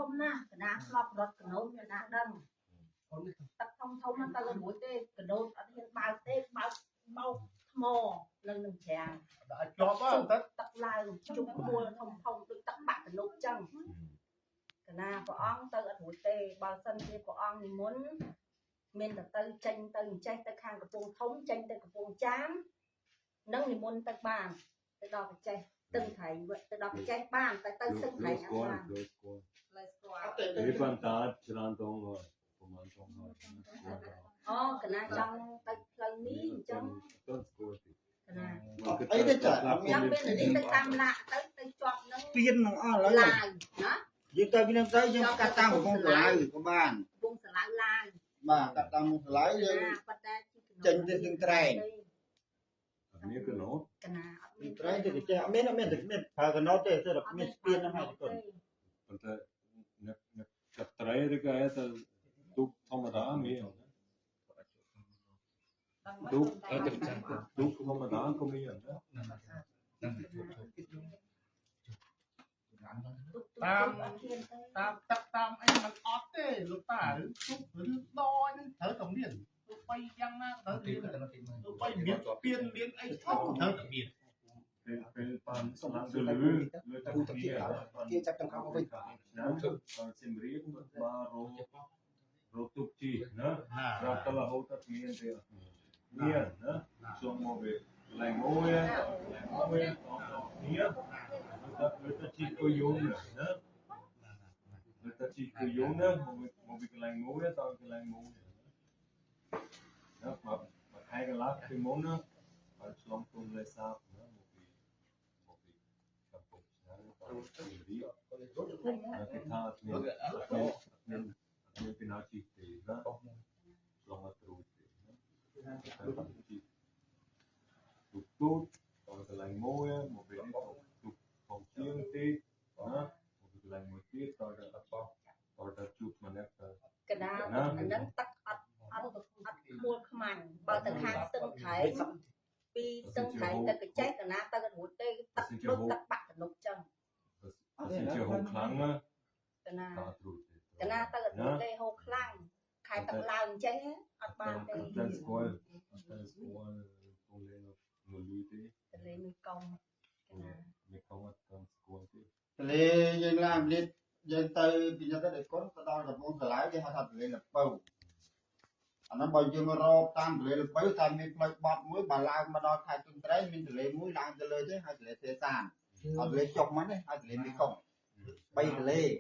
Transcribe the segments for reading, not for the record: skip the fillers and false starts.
thông na cái nào lọp lọt cái nấu cái nào đâm tập thông nó ta là mũi tê cái nấu ở đây bao tê bao mò lần lần chàng tập lại chụp mua thông được tập bạc cái nấu chân cái nào có ong ta ở mũi tê bao sân tê có ong thì muốn mình là tới tranh tới hàng cái vùng thống tranh tới cái vùng chám nâng thì muốn tới bàn tới đo cái tranh từng thầy tới đo cái tranh bàn tới tới từng thầy ăn bàn cái bàn ta chán tông rồi cái nào trong tới lấy ní trong cái nào ấy đấy trời trong bên là đi tới tam lạ tới chọn nó tiên nó lấy lại đó dưới tay bên đây nhưng cắt tăng của con lại của bạn vùng sả lại mà cắt tăng một lại chân trên từng traiนี่คือโน้ต trai thì cái chợ miếng phải cái nó thế rồi miếng tiên nó hay cái con มันจะเนี่ยกับไตรหรือไงแต่ทุกธรรมดามีอย่างนั้นทุกธรรมดาก็มีอย่างนั้น ตามไอ้มันออฟเต้ลูกตาหรือทุกหรือดอยนั่นเธอต้องเรียนไปยังนะเธอเรียนไปเบียดเปลี่ยนเรียนไอ้ชอบเธอต้องเบียด เป็นปานสลังหรือตะกี้ที่จับจังเขาไปนะตอนสิมรีบมาโรตุกจีนะเราตละโหตัดเมียนเดียวเมียนนะช่วงโมเบแรงโมเยเนี่ยเราจีก็ยุ่งนะเราจีก็ยุ่งนะโมเบแรงโมเยตอนแรงโมเยนะมาใครกันละคือโมนะมาช่วงตุนเลยทราบนะkita admin pinacik na selama terus tutut kalau selain moya mobil tutup fungsi ti na mobil selain mobil kalau ada apa kalau ada cup mana cái nào nâng tắc mua khăn bao tầng hàng sân thái vì sân thái từ cái trái cái nào ta cái mũi tê tắc đốt tắc bạc cái nút chân chiều hôm kháng á cái nào ta cái mũi tê hôm kháng khai tắc lao cháy ở ban đây dan square con lên người lui thế lên mi công mi công dan square thế lê dân làm lên dân tây bây giờ để con ta đo là con lái để họ thật lên là bầu nó bao nhiêu mà rau tam lên là bầu tam mình phải bọt muối bà lao mà đo khai tung trái mình lên muối làm cho lên chứ hay lên thế sàn họ lên chọc mắt đấy hay lên mi công bay lên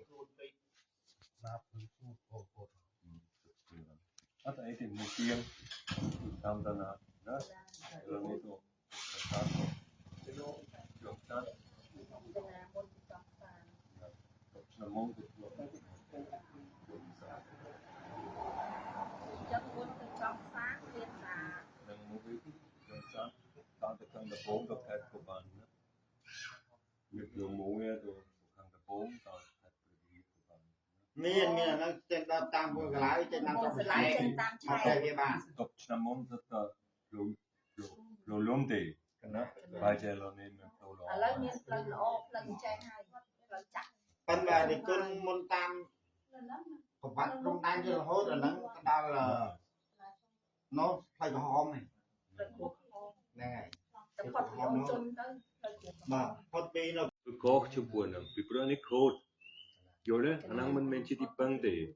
at ay tin museum tanda na lang ito na mong the bone of that coban with your moya to the bone miền nó trên đó tam của lái trên năm trăm lái học cái địa bàn tập năm môn rất là luôn đi bài chơi là nên lâu ở lấy miền lần lỗ lần chơi hai lần chặt phần là để con môn tam của bạn trong tay như là hốt là nó đau là nó phải có hòm này này mà hốt bi nó có chụp buồn rồi bị bữa nay khốt rồi đấy anh em mình chỉ đi băng để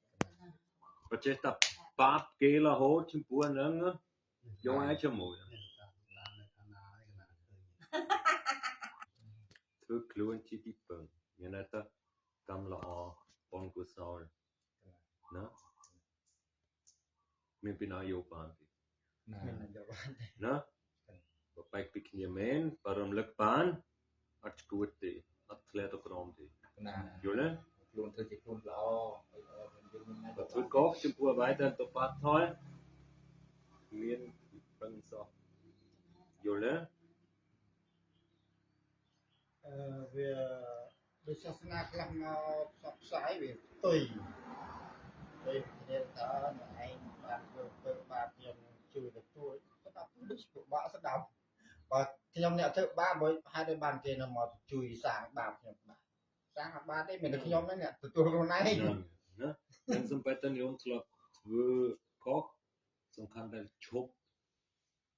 và chế tập pháp kế là hốt chụp buồn nữa do ai cho mồi thứ luôn chỉ đi băng như này ta cầm là bon của sao nữa mình bị nói yêu bạn nữa và phải bị kia men param lực bạn at kuat đi at lệ to krom đi rồi đấy luôn thôi chỉ luôn lo và thứ có chụp buồn bài tên tập phát thôi miền băng sao rồi đấy về sát na làm sắp sải về tùy nên ta này bạn vừa bạn tiền chui được tôi có đọc đức của bạn rất đau và trong nhà thợ ba với hai đôi bàn kia là một chui sáng bạc nhập bạn sang ba đấy mình được nhóm đấy nè tụi tôi hôm nay ណានឹងសំបីតញោមធ្លាប់ធ្វើខុសសំខាន់តែឈប់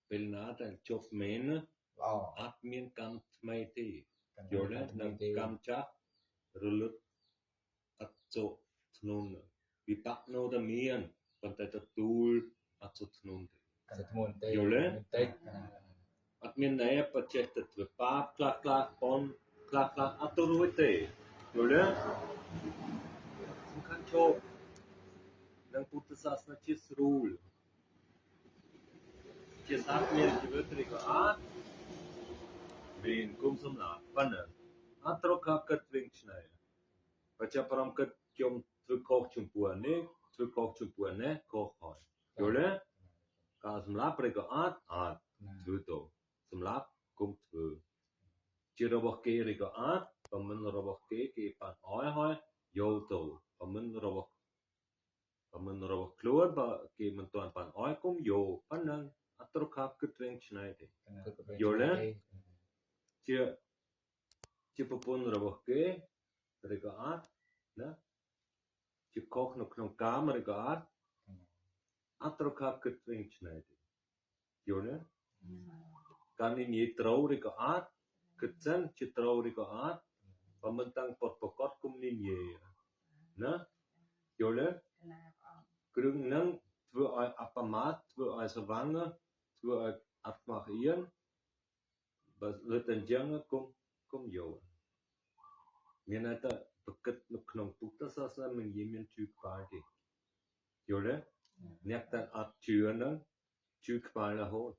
ពេលណាតែជប់មែនណាអត់មានកម្មថ្មីទេយល់ទេនៅកម្មចាស់រលឹកអត់ចុះធ្នូនវិបាកនៅតែមានប៉ុន្តែទទួលអត់ចុះធ្នូនទេយល់ទេអត់មានតែបច្ចេកទៅធ្វើបាបខ្លះប៉ុនខ្លះអត់ទៅរួចទេយល់ទេសំខាន់ជប់នឹងពុទ្ធសាសនាជាស្រួលជាសាស្ត្រមានជីវិតឬក៏អត់មានគុំសម្រាប់ប៉ុណ្ណឹងអត់ត្រូវការគិតវិញឆ្នៃបើចាប់ផ្ដើមគិតខ្ញុំធ្វើខុសចំពោះនេះធ្វើខុសចំពោះនេះខុសហើយយល់ទេការសម្រាប់ឬក៏អត់ធ្វើទៅសម្រាប់គុំធ្វើជារបស់គេឬក៏អត់បើមិនរបស់គេបានអោយហើយយកទៅបើមិនរបស់ខ្លួនបើគេមិនទាន់បានអោយគុំយកប៉ុណ្ណឹងអត់ត្រូវការគិតវិញឆ្នៃទេយល់ទេជាប្រពន្ធរបស់គេឬក៏អត់ណាជាខុសនៅក្នុងកាមឬក៏អត់ត្រូវការគិតវិញឆ្នៃទេយល់ទេការនិយាយត្រូវឬក៏អត់គិតសិនជាត្រូវឬក៏អត់បើមិនតាំងពតប្រកបគុំនិយាយណាយល់ទេគ្រឿងហ្នឹងធ្វើឲ្យអបមាទធ្វើឲ្យស្វាងធ្វើឲ្យអត់ខ្មាស់អៀនបើលើតែអញ្ចឹងគុំយកមានតែប្រកិតនៅក្នុងពុទ្ធសាសនាមិនមានជឿក្បាលទេយល់ទេអ្នកដែលអត់ជឿហ្នឹងជឿក្បាលរហូត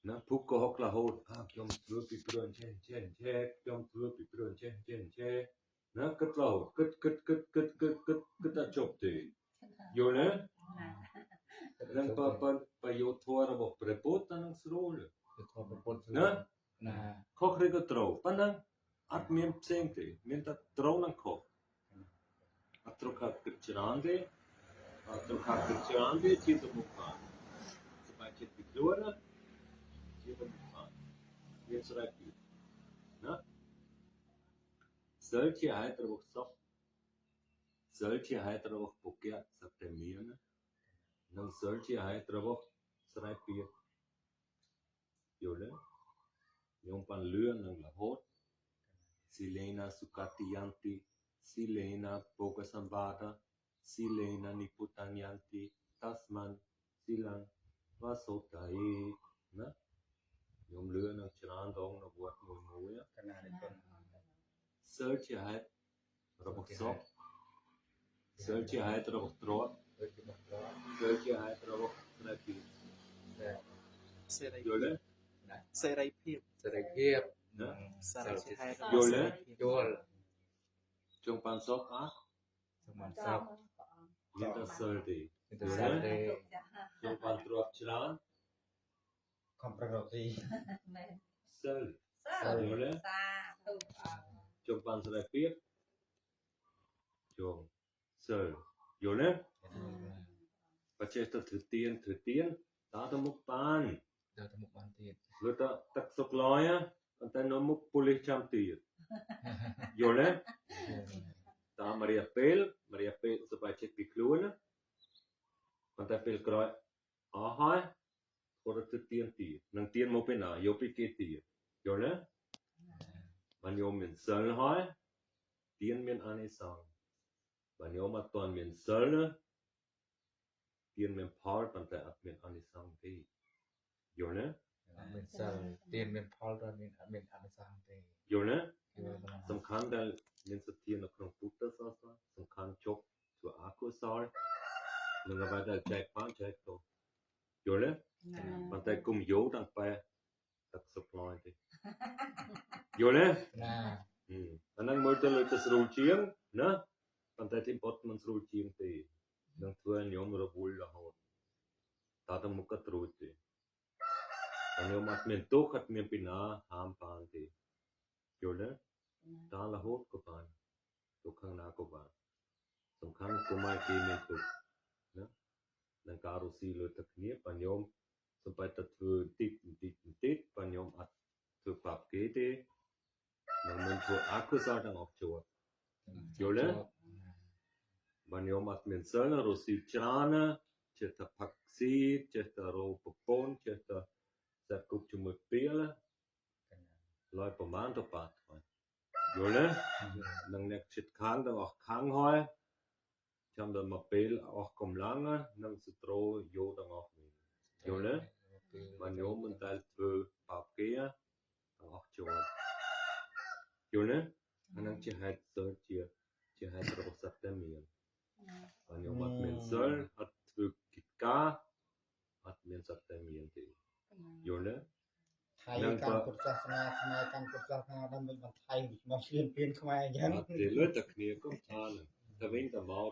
ណាពុកកុហករហូតខ្ញុំធ្វើពីព្រោះចេះខ្ញុំធ្វើពីព្រោះចេះណាគិតរហូតគិតតែចប់ទេយល់ទេនឹងប្រយោជន៍ធម៌របស់ព្រះពុទ្ធនឹងស្រួលណាខុសឬក៏ត្រូវប៉ុណ្ណឹងអត់មានផ្សេងទេមានតែត្រូវនិងខុសអត់ត្រូវការគិតច្រើនទេជាទៅមុខបានសប្បាយចិត្តពីខ្លួនណាជាទៅមុខបានមានស្រេចពីណាសិលជាហេតុរបស់សុខសិលជាហេតុរបស់ពុគៈសត្វតែមានណានិងសិលជាហេតុរបស់ស្រេចពីយល់ទេខ្ញុំបានលឿននឹងរហូតSilena Sukatiyanti, Silena Bhogasambhata, Silena Niputanyanti, Tasman, Silang, Vasotae, ណាខ្ញុំលឿននឹងច្រើនដងនៅវត្តមួយសិលជាហេតុរបស់សុខសិលជាហេតុរបស់ទ្រព្យសិលជាហេតុរបស់ស្នេហ៍ពីសេរីយល់ទេសេរីភាពណាសារជាហេតុយល់ចង់បានសុខមានតែសិលទេចង់បានទ្រព្យច្រើនខំប្រឹងរកទីសិលយល់ទេចង់បានសេរីភាពចង់សិលយល់ទេបើចេះទៅធ្វើទៀនដើរទៅមុខបានទៀតលើតទឹកសុកលយប៉ុន្តែនៅមុខប៉ូលីសចាំទៀតយល់ទេតាមរយៈពេលសុបាយចិត្តពីខ្លួនណាប៉ុន្តែពេលក្រោយអស់ហើយគាត់ទៅទៀនទៀតនឹងទៀនមកពេលណាយកពីគេទៀតយល់ទេបានយកមានសិលហើយទៀនមានអានិសង្សបានយកមកតន់មានសិលណាទៀនមានផលប៉ុន្តែអត់មានអានិសង្សទេយល់ទេមានសិលទៀនមានផលតែមានអានិសង្សទេយល់ទេសំខាន់ដែលមានសទ្ធានៅក្នុងពុទ្ធសាសនាសំខាន់ជប់ធ្វើអកុសលនឹងអ្វីដែលចែកបានចែកទៅយល់ទេប៉ុន្តែគុំយកដល់បែទឹកសុខឡយទេយល់ទេអាហ្នឹងមើលទៅលើទៅស្រួលជាងណាប៉ុន្តែទីបំផុតមិនស្រួលជាងទេនឹងធ្វើឲ្យញោមរវល់រហូតតើទៅមុខក៏ត្រួតទេតែញោមអត់មានទុកអត់មានពីណាហាមបានទេយល់ទេដល់រហូតក៏បានទុកខាងណាក៏បានសំខាន់គុំឲ្យគេមានទុកណានឹងការរស់ស៊ីលើទឹកគ្នាបើញោមសំបីតែធ្វើបន្តិចបើញោមអត់ធ្វើបាបគេទេ mình chùa ác cứ sao đang học chùa chùa đấy bạn nhớ mặt mình sơn là rồi xịt chán chết ta bạc xịt chết ta rô bồn chết ta giật cục chùm một bia là lôiประมาณตัวปาดchùa đấy năng nẹt chết kháng đang học kháng thôi trong đó mà bê học cầm lăng năng sự trôi vô đang học chùa đấy bạn nhớ mình ta vừa học kia đang học chùa đấy năng chỉ hai giờ chỉ hai giờ học sắp tới miền bạn nhớ mặt mình sơn học vừa kịch cá học mình sắp tới miền thì chùa đấy ថៃកាន់ពុទ្ធសាសនាខ្មែរកាន់ពុទ្ធសាសនាដល់មិនថៃមកឈ្លានពានខ្មែរអញ្ចឹង thì lối tậpគ្នាក៏ថានឹងតែវិញតែមក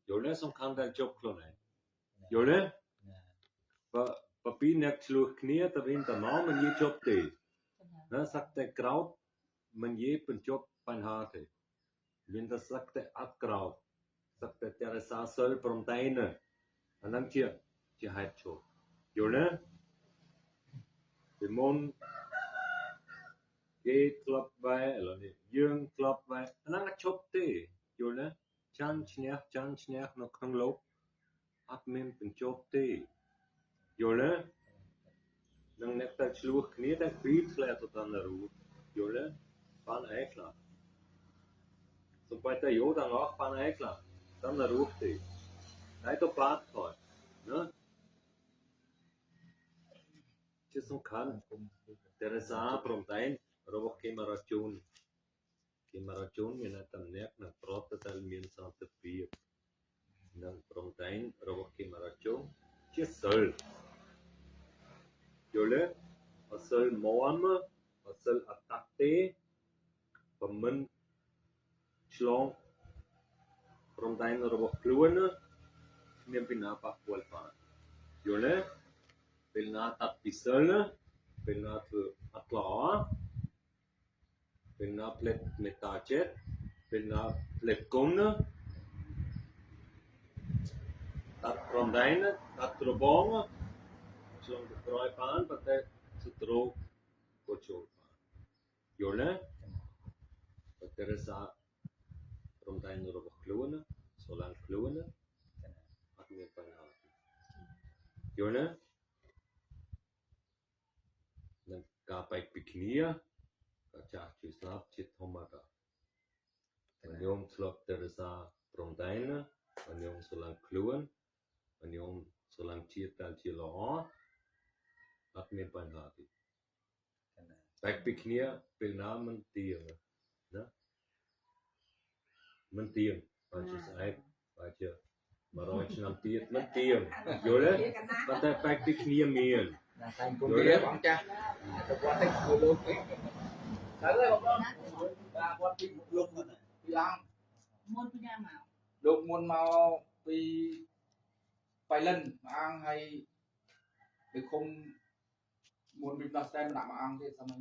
យល់ទេសំខាន់តែជប់ខ្លួនឯងយល់ទេបើពីរអ្នកឆ្លោះគ្នាតែវិញតែមកមិននិយាយជប់ទេណាសឹកតែក្រោតមិននិយាយបញ្ចប់បញ្ហាទេមានតែសឹកតែអត់ក្រោតសឹកតែរក្សាសិលព្រមតែណាអាហ្នឹងជាហេតុជប់យល់ទេពីមុនគេធ្លាប់វ៉ែឥឡូវនេះយើងធ្លាប់វ៉ែអាហ្នឹងជប់ទេយល់ទេចាន់ឈ្នះនៅក្នុងលោកអត់មានបញ្ចប់ទេយល់ទេនឹងអ្នកតែឆ្លោះគ្នាតែពីរធ្លាក់ទៅតាមរូបយល់ទេបានអីខ្លះសូម្បីតែយោទាំងអស់បានអីខ្លះតាមរូបទេហើយទៅបាត់thôiណាជាសំខាន់តែរសារព្រមតែរបស់គេមករជូនមានតំណែងនៅប្រតតែមានសន្តិភាពនិងព្រមតែរបស់គេមករជូនជាសិលយល់ទេអសិលមអសិលអតទេបើមិនឆ្លងព្រមតែរបស់ខ្លួនមានពីណាប៉ះពាល់បានយល់ទេពេលណាតាត់ពីសិលពេលណាធ្វើអត់ល្អពេលណាផ្លេចមេត្តាចិត្តពេលណាផ្លេចគុណតាត់ព្រមតែតាត់ត្របងឆ្លងទៅក្រោយបានប៉ុន្តែសត្រូវក៏ចូលបានយល់ទេបើតែរសារព្រមតែរបស់ខ្លួនស្រឡាញ់ខ្លួនអត់មានបញ្ហាយល់ទេនឹងការបែកពីគ្នាក៏ចាស់ជួយស្លាប់ជាធម្មតាញោមស្លាប់តែរសារព្រមតែញោមស្រឡាញ់ខ្លួនញោមស្រឡាញ់ជាតិតែជាល្អអត់មានបញ្ហាទេបែកពីគ្នាពេលណាមិនទៀងណាមិនទៀងបើជាស្អែកបើជា100ឆ្នាំទៀតមិនទៀងយល់ទេប៉ុន្តែបែកពីគ្នាមានតែគុំវាបងចាស់ទៅគាត់ទៅគួរលោកទៅហើយបងបាទគាត់ពីលោកមុនពីអង្គមុនពីណាមកលោកមុនមកពីបៃលិនអង្គហើយពីគុំមុនពីដោះស្រាយម្នាក់មួយអង្គទៀតសម